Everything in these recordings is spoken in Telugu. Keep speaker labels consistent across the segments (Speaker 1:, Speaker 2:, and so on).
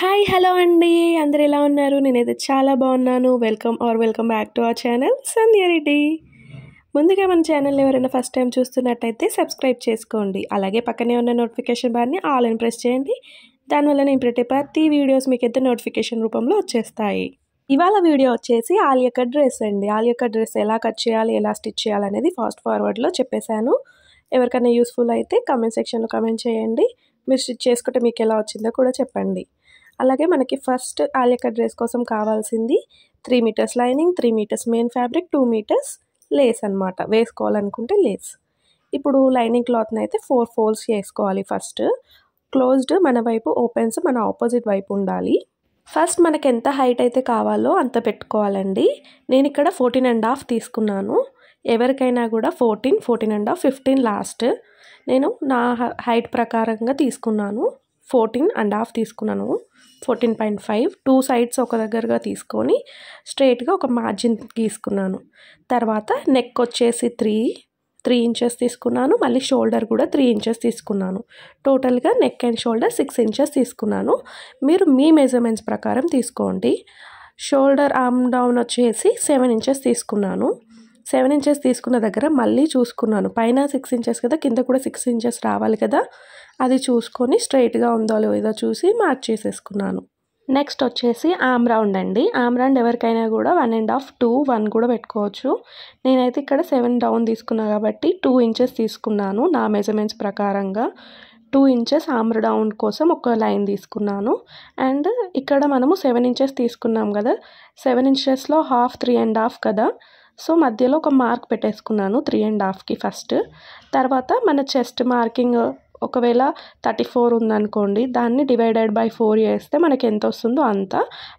Speaker 1: హాయ్ హలో అండి, అందరు ఎలా ఉన్నారు? నేనైతే చాలా బాగున్నాను. Welcome back to our channel Sandhya Reddy. ముందుగా మన ఛానల్ని ఎవరైనా ఫస్ట్ టైం చూస్తున్నట్టయితే సబ్స్క్రైబ్ చేసుకోండి. అలాగే పక్కనే ఉన్న నోటిఫికేషన్ బార్ని ఆల్ అని ప్రెస్ చేయండి. దానివల్ల నేను పెట్టే ప్రతి వీడియోస్ మీకు అయితే నోటిఫికేషన్ రూపంలో వచ్చేస్తాయి. ఇవాళ వీడియో వచ్చేసి ఆలియా కట్ డ్రెస్ అండి. ఆలియా కట్ డ్రెస్ ఎలా కట్ చేయాలి, ఎలా స్టిచ్ చేయాలి అనేది ఫాస్ట్ ఫార్వర్డ్లో చెప్పేశాను. ఎవరికైనా యూస్ఫుల్ అయితే కామెంట్ సెక్షన్లో కామెంట్ చేయండి. మీరు స్టిచ్ చేసుకుంటే మీకు ఎలా వచ్చిందో కూడా చెప్పండి. అలాగే మనకి ఫస్ట్ ఆలియా కట్ డ్రెస్ కోసం కావాల్సింది 3 metres lining, 3 metres main fabric, 2 metres lace అనమాట. వేసుకోవాలనుకుంటే లేస్. ఇప్పుడు లైనింగ్ క్లాత్ని అయితే 4 ఫోల్డ్స్ చేసుకోవాలి. ఫస్ట్ క్లోజ్డ్ మన వైపు, ఓపెన్స్ మన ఆపోజిట్ వైపు ఉండాలి. ఫస్ట్ మనకి ఎంత హైట్ అయితే కావాలో అంత పెట్టుకోవాలండి. నేను ఇక్కడ 14.5 తీసుకున్నాను. ఎవరికైనా కూడా 14, 14.5, 15 లాస్ట్. నేను నా హైట్ ప్రకారంగా తీసుకున్నాను. 14.5 తీసుకున్నాను. 14.5 2 సైడ్స్ ఒక దగ్గరగా తీసుకొని స్ట్రైట్గా ఒక మార్జిన్ గీసుకున్నాను. తర్వాత నెక్ వచ్చేసి 3 ఇంచెస్ తీసుకున్నాను. మళ్ళీ షోల్డర్ కూడా 3 ఇంచెస్ తీసుకున్నాను. టోటల్గా నెక్ అండ్ షోల్డర్ 6 ఇంచెస్ తీసుకున్నాను. మీరు మీ మెజర్మెంట్స్ ప్రకారం తీసుకోండి. షోల్డర్ ఆర్మ్ డౌన్ వచ్చేసి 7 ఇంచెస్ తీసుకున్నాను. 7 ఇంచెస్ తీసుకున్న దగ్గర మళ్ళీ చూసుకున్నాను. పైన 6 ఇంచెస్ కదా, కింద కూడా 6 ఇంచెస్ రావాలి కదా, అది చూసుకొని స్ట్రైట్గా ఉందో లేదో చూసి మార్క్ చేసేసుకున్నాను. నెక్స్ట్ వచ్చేసి ఆర్మ్ రౌండ్ అండి. ఆర్మ్ రౌండ్ ఎవరికైనా కూడా 1.5, 2, 1 కూడా పెట్టుకోవచ్చు. నేనైతే ఇక్కడ 7 డౌన్ తీసుకున్నాను కాబట్టి 2 ఇంచెస్ తీసుకున్నాను. నా మెజర్మెంట్స్ ప్రకారంగా 2 ఇంచెస్ ఆర్మ్ రౌండ్ కోసం ఒక లైన్ తీసుకున్నాను. అండ్ ఇక్కడ మనము 7 ఇంచెస్ తీసుకున్నాం కదా, 7 ఇంచెస్లో హాఫ్ 3.5 కదా, సో మధ్యలో ఒక మార్క్ పెట్టేసుకున్నాను 3.5కి ఫస్ట్. తర్వాత మన చెస్ట్ మార్కింగ్ ఒకవేళ 34 ఉందనుకోండి, దాన్ని డివైడెడ్ బై 4 చేస్తే మనకి ఎంత వస్తుందో అంత,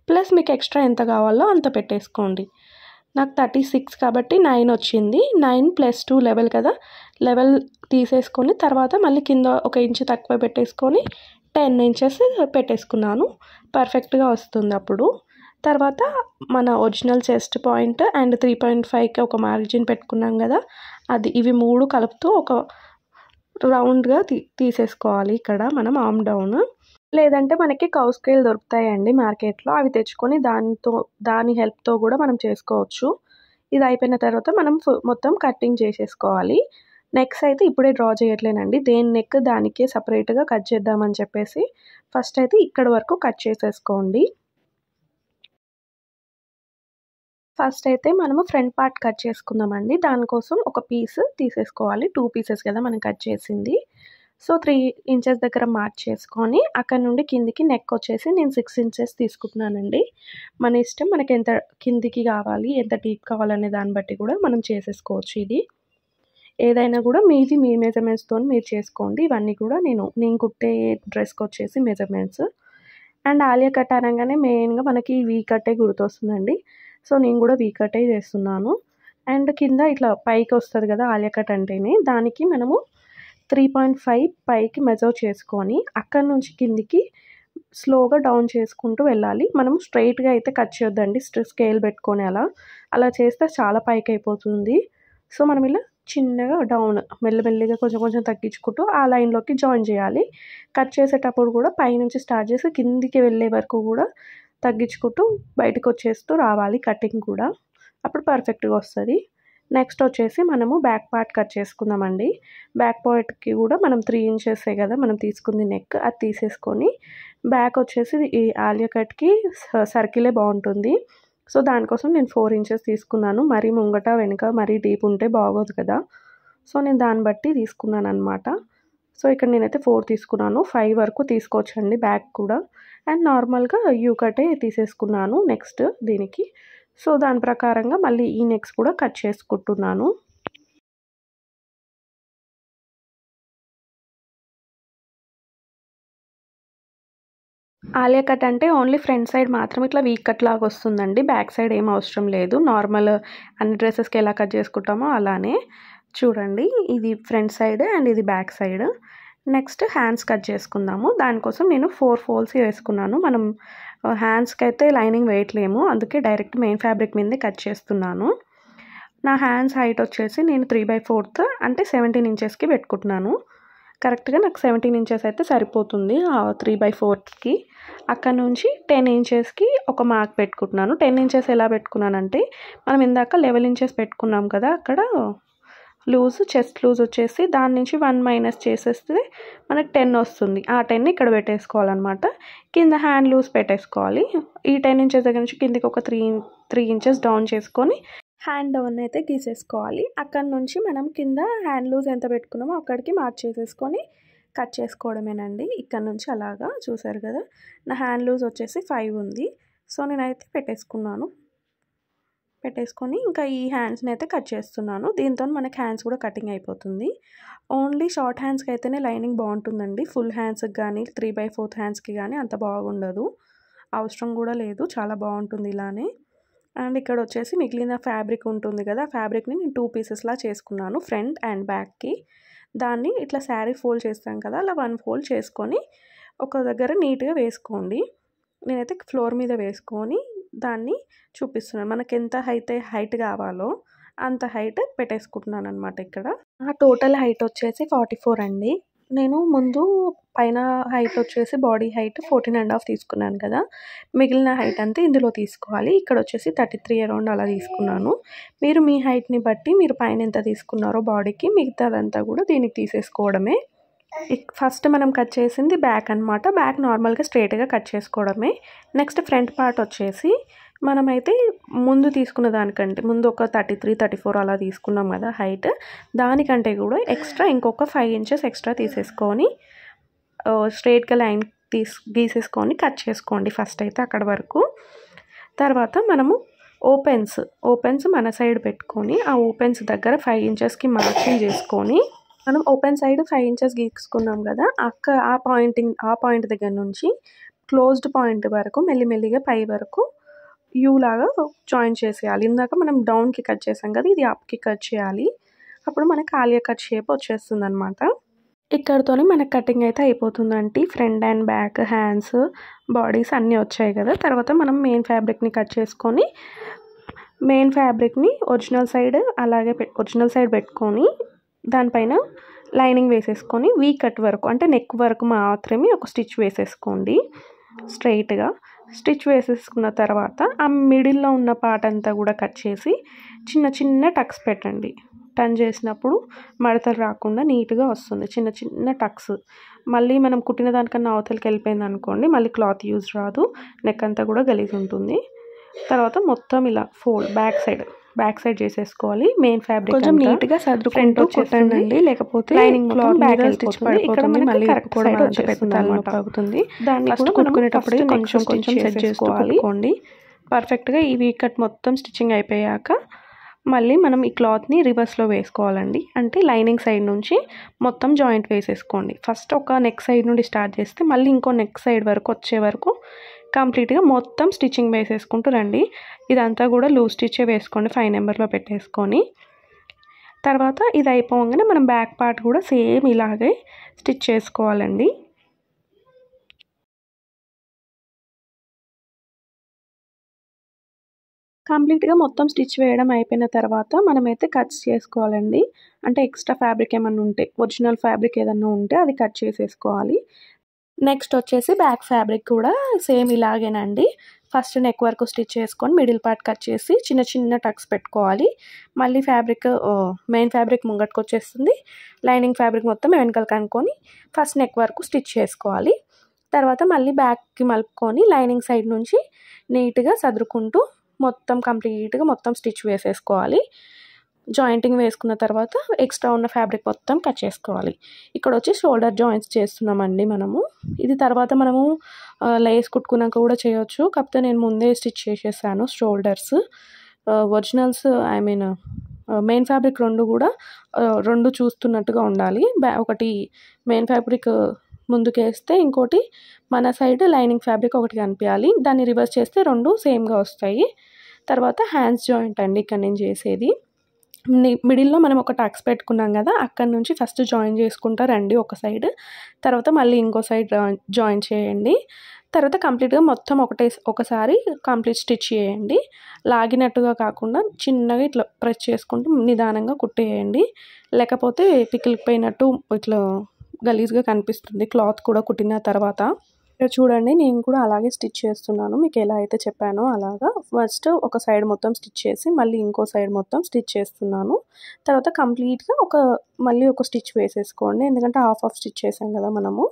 Speaker 1: ప్లస్ మీకు ఎక్స్ట్రా ఎంత కావాలో అంత పెట్టేసుకోండి. నాకు 36 కాబట్టి 9 వచ్చింది. 9 + 2 11 కదా, 11 తీసేసుకొని తర్వాత మళ్ళీ కింద 1 ఇంచు తక్కువ పెట్టేసుకొని 10 ఇంచెస్ పెట్టేసుకున్నాను. పర్ఫెక్ట్గా వస్తుంది అప్పుడు. తర్వాత మన ఒరిజినల్ చెస్ట్ పాయింట్ అండ్ 3.5కి ఒక మార్జిన్ పెట్టుకున్నాం కదా, అది ఇవి 3 కలుపుతూ ఒక రౌండ్గా తీసేసుకోవాలి. ఇక్కడ మనం ఆర్మ్ డౌన్, లేదంటే మనకి కౌ స్కేల్ దొరుకుతాయండి మార్కెట్లో, అవి తెచ్చుకొని దాని హెల్ప్తో కూడా మనం చేసుకోవచ్చు. ఇది అయిపోయిన తర్వాత మనం మొత్తం కటింగ్ చేసేసుకోవాలి. నెక్స్ అయితే ఇప్పుడే డ్రా చేయట్లేనండి, దేని నెక్ దానికే సపరేట్గా కట్ చేద్దామని చెప్పేసి ఫస్ట్ అయితే ఇక్కడ వరకు కట్ చేసేసుకోండి. ఫస్ట్ అయితే మనము ఫ్రంట్ పార్ట్ కట్ చేసుకుందామండి. దానికోసం ఒక పీస్ తీసేసుకోవాలి. 2 పీసెస్ కదా మనం కట్ చేసింది. సో 3 ఇంచెస్ దగ్గర మార్క్ చేసుకొని అక్కడ నుండి కిందికి నెక్ వచ్చేసి నేను 6 ఇంచెస్ తీసుకుంటున్నానండి. మన ఇష్టం, మనకి ఎంత కిందికి కావాలి, ఎంత డీప్ కావాలనే దాన్ని బట్టి కూడా మనం చేసేసుకోవచ్చు. ఇది ఏదైనా కూడా మీది మీ మెజర్మెంట్స్తో మీరు చేసుకోండి. ఇవన్నీ కూడా నేను కుట్టే డ్రెస్కి వచ్చేసి మెజర్మెంట్స్. అండ్ ఆలియా కట్ అనగానే మెయిన్గా మనకి వీ కట్టే గుర్తొస్తుందండి. సో నేను కూడా వీ కట్టే చేస్తున్నాను. అండ్ కింద ఇట్లా పైకి వస్తుంది కదా ఆలియా కట్ అంటేనే, దానికి మనము 3.5 పైకి మెజర్ చేసుకొని అక్కడ నుంచి కిందికి స్లోగా డౌన్ చేసుకుంటూ వెళ్ళాలి. మనం స్ట్రైట్గా అయితే కట్ చేయొద్దండి, స్కేల్ పెట్టుకొని అలా చేస్తే చాలా పైకి అయిపోతుంది. సో మనం ఇలా చిన్నగా డౌన్ మెల్లమెల్లిగా కొంచెం తగ్గించుకుంటూ ఆ లైన్లోకి జాయిన్ చేయాలి. కట్ చేసేటప్పుడు కూడా పైనుంచి స్టార్ట్ చేసి కిందికి వెళ్ళే వరకు కూడా తగ్గించుకుంటూ బయటకు వచ్చేస్తూ రావాలి కటింగ్ కూడా, అప్పుడు పర్ఫెక్ట్గా వస్తుంది. నెక్స్ట్ వచ్చేసి మనము బ్యాక్ పార్ట్ కట్ చేసుకుందామండి. బ్యాక్ పార్ట్కి కూడా మనం 3 ఇంచెసే కదా మనం తీసుకుంది నెక్, అది తీసేసుకొని బ్యాక్ వచ్చేసి ఈ ఆలియా కట్కి సర్కిలే బాగుంటుంది. సో దానికోసం నేను 4 ఇంచెస్ తీసుకున్నాను. మరీ ముంగట వెనుక మరీ డీప్ ఉంటే బాగోదు కదా, సో నేను దాన్ని బట్టి తీసుకున్నాను అనమాట. సో ఇక్కడ నేనైతే 4 తీసుకున్నాను. 5 వరకు తీసుకోవచ్చండి బ్యాక్ కూడా. అండ్ నార్మల్గా యూ కటే తీసేసుకున్నాను నెక్స్ట్ దీనికి. సో దాని ప్రకారంగా మళ్ళీ ఈ నెక్స్ కూడా కట్ చేసుకుంటున్నాను. ఆలియా కట్ అంటే ఓన్లీ ఫ్రంట్ సైడ్ మాత్రం ఇట్లా వీ కట్ లాగా వస్తుందండి. బ్యాక్ సైడ్ ఏం అవసరం లేదు. నార్మల్ అన్ని డ్రెస్సెస్కి ఎలా కట్ చేసుకుంటామో అలానే. చూడండి, ఇది ఫ్రంట్ సైడ్ అండ్ ఇది back side. Next hands cut చేసుకుందాము. దానికోసం నేను 4 ఫోల్డ్స్ వేసుకున్నాను. మనం హ్యాండ్స్కి అయితే లైనింగ్ వేయట్లేము, అందుకే డైరెక్ట్ మెయిన్ ఫ్యాబ్రిక్ మీదే కట్ చేస్తున్నాను. నా హ్యాండ్స్ హైట్ వచ్చేసి నేను 3/4 అంటే 17 ఇంచెస్కి పెట్టుకుంటున్నాను. కరెక్ట్గా నాకు 17 ఇంచెస్ అయితే సరిపోతుంది 3/4కి. అక్కడ నుంచి 10 ఇంచెస్కి ఒక మార్క్ పెట్టుకుంటున్నాను. 10 ఇంచెస్ ఎలా పెట్టుకున్నానంటే మనం ఇందాక 11 ఇంచెస్ పెట్టుకున్నాం కదా, అక్కడ చెస్ట్ లూజ్ వచ్చేసి దాని నుంచి 1 మైనస్ చేసేస్తే మనకు 10 వస్తుంది. ఆ 10 ఇక్కడ పెట్టేసుకోవాలన్నమాట. కింద హ్యాండ్ లూజ్ పెట్టేసుకోవాలి. ఈ 10 ఇంచెస్ దగ్గర నుంచి కిందికి ఒక 3 ఇంచెస్ డౌన్ చేసుకొని హ్యాండ్ డౌన్ అయితే గీసేసుకోవాలి. అక్కడ నుంచి మనం కింద హ్యాండ్ లూజ్ ఎంత పెట్టుకున్నామో అక్కడికి మార్క్ చేసేసుకొని కట్ చేసుకోవడమేనండి. ఇక్కడ నుంచి అలాగా చూసారు కదా, నా హ్యాండ్ లూజ్ వచ్చేసి 5 ఉంది. సో నేనైతే పెట్టేసుకొని ఇంకా ఈ హ్యాండ్స్ని అయితే కట్ చేస్తున్నాను. దీంతో మనకి హ్యాండ్స్ కూడా కటింగ్ అయిపోతుంది. ఓన్లీ షార్ట్ హ్యాండ్స్కి అయితేనే లైనింగ్ బాగుంటుందండి. ఫుల్ హ్యాండ్స్కి కానీ 3/4 హ్యాండ్స్కి కానీ అంత బాగుండదు, అవసరం కూడా లేదు, చాలా బాగుంటుంది ఇలానే. అండ్ ఇక్కడ వచ్చేసి మిగిలిన ఫ్యాబ్రిక్ ఉంటుంది కదా, ఆ ఫ్యాబ్రిక్ని నేను 2 పీసెస్లా చేసుకున్నాను ఫ్రంట్ అండ్ బ్యాక్కి. దాన్ని ఇట్లా శారీ ఫోల్డ్ చేస్తాం కదా, అలా 1 ఫోల్డ్ చేసుకొని ఒక దగ్గర నీట్గా వేసుకోండి. నేనైతే ఫ్లోర్ మీద వేసుకొని దాన్ని చూపిస్తున్నాను. మనకి ఎంత హైట్ కావాలో అంత హైట్ పెట్టేసుకుంటున్నాను అనమాట. ఇక్కడ ఆ టోటల్ హైట్ వచ్చేసి 44 అండి. నేను ముందు పైన హైట్ వచ్చేసి బాడీ హైట్ 14.5 తీసుకున్నాను కదా, మిగిలిన హైట్ అంతా ఇందులో తీసుకోవాలి. ఇక్కడ వచ్చేసి 33 అరౌండ్ అలా తీసుకున్నాను. మీరు మీ హైట్ని బట్టి మీరు పైన ఎంత తీసుకున్నారో బాడీకి మిగతాదంతా కూడా దీనికి తీసేసుకోవడమే. ఫస్ట్ మనం కట్ చేసింది బ్యాక్ అనమాట. బ్యాక్ నార్మల్గా స్ట్రైట్గా కట్ చేసుకోవడమే. నెక్స్ట్ ఫ్రంట్ పార్ట్ వచ్చేసి మనమైతే ముందు తీసుకున్న దానికంటే ముందు ఒక 33, 34 అలా తీసుకున్నాం కదా హైట్, దానికంటే కూడా ఎక్స్ట్రా ఇంకొక 5 ఇంచెస్ ఎక్స్ట్రా తీసేసుకొని స్ట్రైట్గా లైన్ గీసేసుకొని కట్ చేసుకోండి ఫస్ట్ అయితే అక్కడ వరకు. తర్వాత మనము ఓపెన్స్ మన సైడ్ పెట్టుకొని ఆ ఓపెన్స్ దగ్గర 5 ఇంచెస్కి మార్కింగ్ చేసుకొని మనం ఓపెన్ సైడ్ 5 ఇంచెస్ గీసుకున్నాం కదా, ఆ పాయింట్ దగ్గర నుంచి క్లోజ్డ్ పాయింట్ వరకు మెల్లిమెల్లిగా పై వరకు యూ లాగా జాయిన్ చేసేయాలి. ఇందాక మనం డౌన్కి కట్ చేసాం కదా, ఇది అప్కి కట్ చేయాలి. అప్పుడు మనకి ఆలియా కట్ షేప్ వచ్చేస్తుంది అనమాట. ఇక్కడతోనే మనకు కటింగ్ అయితే అయిపోతుందండి. Front and back hands bodies అన్నీ వచ్చాయి కదా. తర్వాత మనం మెయిన్ ఫ్యాబ్రిక్ని కట్ చేసుకొని మెయిన్ ఫ్యాబ్రిక్ని ఒరిజినల్ సైడ్ పెట్టుకొని దానిపైన లైనింగ్ వేసేసుకొని వీ కట్ వరకు అంటే నెక్ వరకు మాత్రమే ఒక స్టిచ్ వేసేసుకోండి స్ట్రైట్గా. స్టిచ్ వేసేసుకున్న తర్వాత ఆ మిడిల్లో ఉన్న పార్ట్ అంతా కూడా కట్ చేసి చిన్న చిన్న టక్స్ పెట్టండి. టర్న్ చేసినప్పుడు మడతలు రాకుండా నీట్గా వస్తుంది, చిన్న చిన్న టక్స్. మళ్ళీ మనం కుట్టిన దానికన్నా అవతలకి వెళ్ళిపోయింది అనుకోండి, మళ్ళీ క్లాత్ యూజ్ రాదు, నెక్ అంతా కూడా గలీజ్ ఉంటుంది. తర్వాత మొత్తం ఇలా ఫోల్డ్ బ్యాక్ సైడ్ చేసేసుకోవాలి. మెయిన్ ఫ్యాబ్రిక్ కొంచెం నీట్గా సర్దుకుంటూ కొట్టండి, లేకపోతే లైనింగ్ క్లాత్ బ్యాక్ స్టిచ్ పడిపోతుంది, మళ్ళీ అవుతుంది. దాన్ని కూడా కొనుక్కునేటప్పుడు కొంచెం సెట్ చేసుకోవాలి. పర్ఫెక్ట్గా ఈ వీ కట్ మొత్తం స్టిచ్చింగ్ అయిపోయాక మళ్ళీ మనం ఈ క్లాత్ని రివర్స్లో వేసుకోవాలండి. అంటే లైనింగ్ సైడ్ నుంచి మొత్తం జాయింట్ వేసేసుకోండి. ఫస్ట్ ఒక నెక్ సైడ్ నుండి స్టార్ట్ చేస్తే మళ్ళీ ఇంకో నెక్ సైడ్ వరకు వచ్చే వరకు కంప్లీట్గా మొత్తం స్టిచ్చింగ్ వేసేసుకుంటూ రండి. ఇదంతా కూడా లూజ్ స్టిచ్చే వేసుకోండి 5 నెంబర్లో పెట్టేసుకొని. తర్వాత ఇది అయిపోగానే మనం బ్యాక్ పార్ట్ కూడా సేమ్ ఇలాగే స్టిచ్ చేసుకోవాలండి. కంప్లీట్గా మొత్తం స్టిచ్ వేయడం అయిపోయిన తర్వాత మనమైతే కట్స్ చేసుకోవాలండి. అంటే ఎక్స్ట్రా ఫ్యాబ్రిక్ ఏమన్నా ఉంటే, ఒరిజినల్ ఫ్యాబ్రిక్ ఏదన్నా ఉంటే అది కట్ చేసేసుకోవాలి. నెక్స్ట్ వచ్చేసి బ్యాక్ ఫ్యాబ్రిక్ కూడా సేమ్ ఇలాగేనండి. ఫస్ట్ నెక్ వరకు స్టిచ్ చేసుకొని మిడిల్ పార్ట్ కట్ చేసి చిన్న చిన్న టక్స్ పెట్టుకోవాలి. మళ్ళీ మెయిన్ ఫ్యాబ్రిక్ ముంగట్కి వచ్చేస్తుంది, లైనింగ్ ఫ్యాబ్రిక్ మొత్తం వెనకాలకి అనుకొని ఫస్ట్ నెక్ వరకు స్టిచ్ చేసుకోవాలి. తర్వాత మళ్ళీ బ్యాక్కి మలుపుకొని లైనింగ్ సైడ్ నుంచి నీట్గా సదురుకుంటూ కంప్లీట్గా మొత్తం స్టిచ్ వేసేసుకోవాలి. జాయింటింగ్ వేసుకున్న తర్వాత ఎక్స్ట్రా ఉన్న ఫ్యాబ్రిక్ మొత్తం కట్ చేసుకోవాలి. ఇక్కడ వచ్చి షోల్డర్ జాయింట్స్ చేస్తున్నామండి మనము. ఇది తర్వాత మనము లేస్ కుట్టుకున్నాక కూడా చేయొచ్చు, కాకపోతే నేను ముందే స్టిచ్ చేసేసాను షోల్డర్స్. ఒరిజినల్స్ మెయిన్ ఫ్యాబ్రిక్ రెండు చూస్తున్నట్టుగా ఉండాలి. ఒకటి మెయిన్ ఫ్యాబ్రిక్ ముందుకేస్తే ఇంకోటి మన సైడ్ లైనింగ్ ఫ్యాబ్రిక్ ఒకటి కనిపించాలి. దాన్ని రివర్స్ చేస్తే రెండు సేమ్గా వస్తాయి. తర్వాత హ్యాండ్స్ జాయింట్ అండి ఇక్కడ నేను చేసేది. మిడిల్లో మనం ఒక టక్స్ పెట్టుకున్నాం కదా, అక్కడ నుంచి ఫస్ట్ జాయిన్ చేసుకుంటా రండి ఒక సైడ్, తర్వాత మళ్ళీ ఇంకో సైడ్ జాయిన్ చేయండి. తర్వాత కంప్లీట్గా మొత్తం ఒకసారి కంప్లీట్ స్టిచ్ చేయండి. లాగినట్టుగా కాకుండా చిన్నగా ఇట్లా ప్రెస్ చేసుకుంటూ నిదానంగా కుట్టేయండి, లేకపోతే పికిలిపోయినట్టు ఇట్లా గలీజ్గా కనిపిస్తుంది క్లాత్ కూడా కుట్టిన తర్వాత. ఇక్కడ చూడండి నేను కూడా అలాగే స్టిచ్ చేస్తున్నాను, మీకు ఎలా అయితే చెప్పానో అలాగా. ఫస్ట్ ఒక సైడ్ మొత్తం స్టిచ్ చేసి మళ్ళీ ఇంకో సైడ్ మొత్తం స్టిచ్ చేస్తున్నాను. తర్వాత కంప్లీట్గా మళ్ళీ ఒక స్టిచ్ వేసేసుకోండి, ఎందుకంటే హాఫ్ స్టిచ్ చేసాం కదా మనము,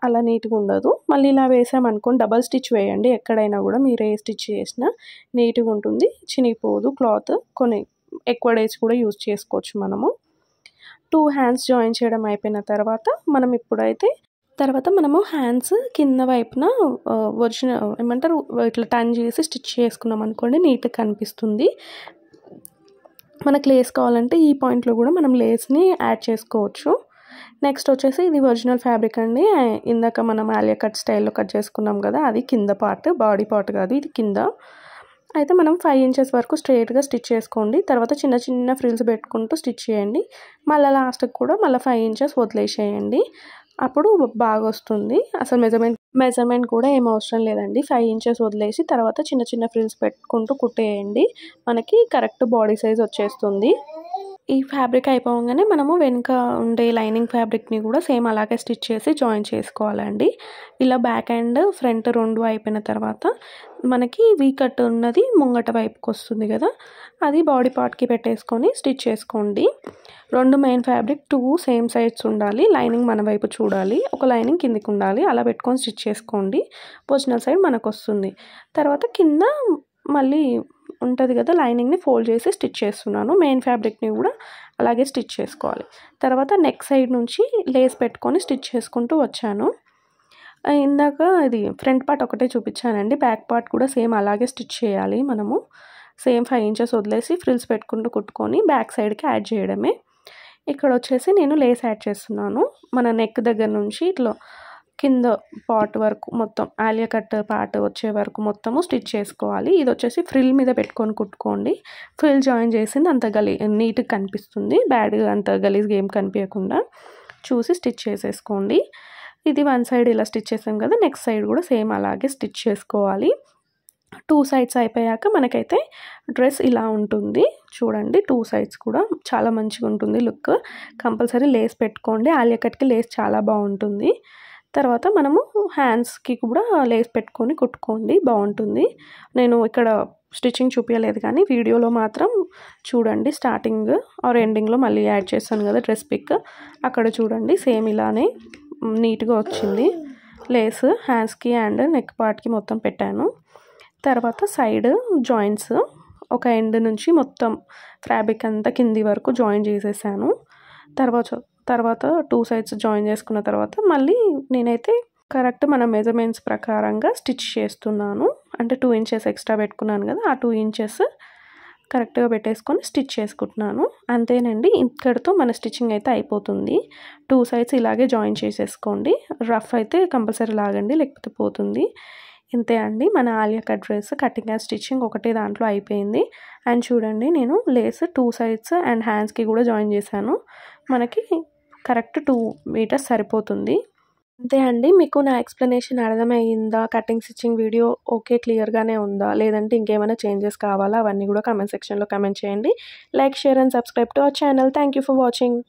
Speaker 1: అలా నీట్గా ఉండదు. మళ్ళీ ఇలా వేసామనుకోండి డబల్ స్టిచ్ వేయండి, ఎక్కడైనా కూడా మీరు ఏ స్టిచ్ చేసినా నీట్గా ఉంటుంది, చినిగిపోదు క్లాత్. కొన్ని ఎక్కువ డేస్ కూడా యూజ్ చేసుకోవచ్చు మనము. 2 హ్యాండ్స్ జాయిన్ చేయడం అయిపోయిన తర్వాత మనము హ్యాండ్స్ కింద వైపున ఒరిజినల్ ఏమంటారు ఇట్లా టర్న్ చేసి స్టిచ్ చేసుకున్నాం అనుకోండి, నీట్గా కనిపిస్తుంది. మనకు లేస్ కావాలంటే ఈ పాయింట్లో కూడా మనం లేస్ని యాడ్ చేసుకోవచ్చు. నెక్స్ట్ వచ్చేసి ఇది ఒరిజినల్ ఫ్యాబ్రిక్ అండి, ఇందాక మనం ఆలియా కట్ స్టైల్లో కట్ చేసుకున్నాం కదా, అది కింద పార్ట్, బాడీ పార్ట్ కాదు, ఇది కింద. అయితే మనం 5 ఇంచెస్ వరకు స్ట్రైట్గా స్టిచ్ చేసుకోండి. తర్వాత చిన్న చిన్న ఫ్రిల్స్ పెట్టుకుంటూ స్టిచ్ చేయండి. మళ్ళీ లాస్ట్కి కూడా మళ్ళీ 5 ఇంచెస్ వదిలేసేయండి, అప్పుడు బాగా వస్తుంది. అసలు మెజర్మెంట్ కూడా ఏం అవసరం లేదండి. 5 ఇంచెస్ వదిలేసి తర్వాత చిన్న చిన్న ఫ్రిల్స్ పెట్టుకుంటూ కుట్టేయండి, మనకి కరెక్ట్ బాడీ సైజ్ వచ్చేస్తుంది. ఈ ఫ్యాబ్రిక్ అయిపోగానే మనము వెనుక ఉండే లైనింగ్ ఫ్యాబ్రిక్ని కూడా సేమ్ అలాగే స్టిచ్ చేసి జాయిన్ చేసుకోవాలండి. ఇలా బ్యాక్ అండ్ ఫ్రంట్ 2 అయిపోయిన తర్వాత మనకి వీ కట్ ఉన్నది ముంగట వైపుకి వస్తుంది కదా, అది బాడీ పార్ట్కి పెట్టేసుకొని స్టిచ్ చేసుకోండి. 2 మెయిన్ ఫ్యాబ్రిక్ 2 సేమ్ సైడ్స్ ఉండాలి, లైనింగ్ మన వైపు చూడాలి, ఒక లైనింగ్ కిందికి ఉండాలి, అలా పెట్టుకొని స్టిచ్ చేసుకోండి. ఒరిజినల్ సైడ్ మనకు వస్తుంది. తర్వాత కింద మళ్ళీ ఉంటుంది కదా, లైనింగ్ని ఫోల్డ్ చేసి స్టిచ్ చేస్తున్నాను. మెయిన్ ఫ్యాబ్రిక్ని కూడా అలాగే స్టిచ్ చేసుకోవాలి. తర్వాత నెక్ సైడ్ నుంచి లేస్ పెట్టుకొని స్టిచ్ చేసుకుంటూ వచ్చాను. ఇందాక ఇది ఫ్రంట్ పార్ట్ ఒకటే చూపించానండి, బ్యాక్ పార్ట్ కూడా సేమ్ అలాగే స్టిచ్ చేయాలి మనము. సేమ్ 5 ఇంచెస్ వదిలేసి ఫ్రిల్స్ పెట్టుకుంటూ కుట్టుకొని బ్యాక్ సైడ్కి యాడ్ చేయడమే. ఇక్కడ వచ్చేసి నేను లేస్ యాడ్ చేస్తున్నాను. మన నెక్ దగ్గర నుంచి ఇట్లా కింద పార్ట్ వరకు మొత్తం ఆలియా కట్ పార్ట్ వచ్చే వరకు మొత్తము స్టిచ్ చేసుకోవాలి. ఇది వచ్చేసి ఫ్రిల్ మీద పెట్టుకొని కుట్టుకోండి, ఫ్రిల్ జాయిన్ చేసింది అంత నీట్గా కనిపిస్తుంది, బ్యాడ్గా అంత గలీజ్గా ఏం కనిపించకుండా చూసి స్టిచ్ చేసేసుకోండి. ఇది 1 సైడ్ ఇలా స్టిచ్ చేసాం కదా, నెక్స్ట్ సైడ్ కూడా సేమ్ అలాగే స్టిచ్ చేసుకోవాలి. 2 సైడ్స్ అయిపోయాక మనకైతే డ్రెస్ ఇలా ఉంటుంది చూడండి. 2 సైడ్స్ కూడా చాలా మంచిగా ఉంటుంది లుక్. కంపల్సరీ లేస్ పెట్టుకోండి, ఆలియా కట్కి లేస్ చాలా బాగుంటుంది. తర్వాత మనము హ్యాండ్స్కి కూడా లేస్ పెట్టుకొని కుట్టుకోండి, బాగుంటుంది. నేను ఇక్కడ స్టిచ్చింగ్ చూపించలేదు కానీ వీడియోలో మాత్రం చూడండి, స్టార్టింగ్ ఆర్ ఎండింగ్లో మళ్ళీ యాడ్ చేస్తాను కదా డ్రెస్ పిక్, అక్కడ చూడండి సేమ్ ఇలానే నీట్గా వచ్చింది. లేస్ హ్యాండ్స్కి అండ్ నెక్ పార్ట్కి మొత్తం పెట్టాను. తర్వాత సైడ్ జాయింట్స్ ఒక ఎండ్ నుంచి మొత్తం ఫ్యాబ్రిక్ అంతా కింది వరకు జాయిన్ చేసేసాను. తర్వాత 2 సైడ్స్ జాయిన్ చేసుకున్న తర్వాత మళ్ళీ నేనైతే కరెక్ట్ మన మెజర్మెంట్స్ ప్రకారంగా స్టిచ్ చేస్తున్నాను. అంటే 2 ఇంచెస్ ఎక్స్ట్రా పెట్టుకున్నాను కదా, ఆ 2 ఇంచెస్ కరెక్ట్గా పెట్టేసుకొని స్టిచ్ చేసుకుంటున్నాను. అంతేనండి, ఇక్కడితో మన స్టిచ్చింగ్ అయితే అయిపోతుంది. 2 సైడ్స్ ఇలాగే జాయిన్ చేసేసుకోండి. రఫ్ అయితే కంపల్సరీ లాగండి, లేకపోతే పోతుంది. ఇంతే అండి, మన Alia cut dress cutting and stitching ఒకటే దాంట్లో అయిపోయింది. అండ్ చూడండి నేను లేస్ 2 సైడ్స్ అండ్ హ్యాండ్స్కి కూడా జాయిన్ చేశాను, మనకి కరెక్ట్ 2 మీటర్స్ సరిపోతుంది. అంతే అండి, మీకు నా ఎక్స్ప్లెనేషన్ అర్థమయ్యిందా? కటింగ్ స్టిచ్చింగ్ వీడియో ఓకే క్లియర్గానే ఉందా, లేదంటే ఇంకేమైనా చేంజెస్ కావాలా, అవన్నీ కూడా కామెంట్ సెక్షన్లో కామెంట్ చేయండి. Like, share and subscribe to our channel. Thank you for watching.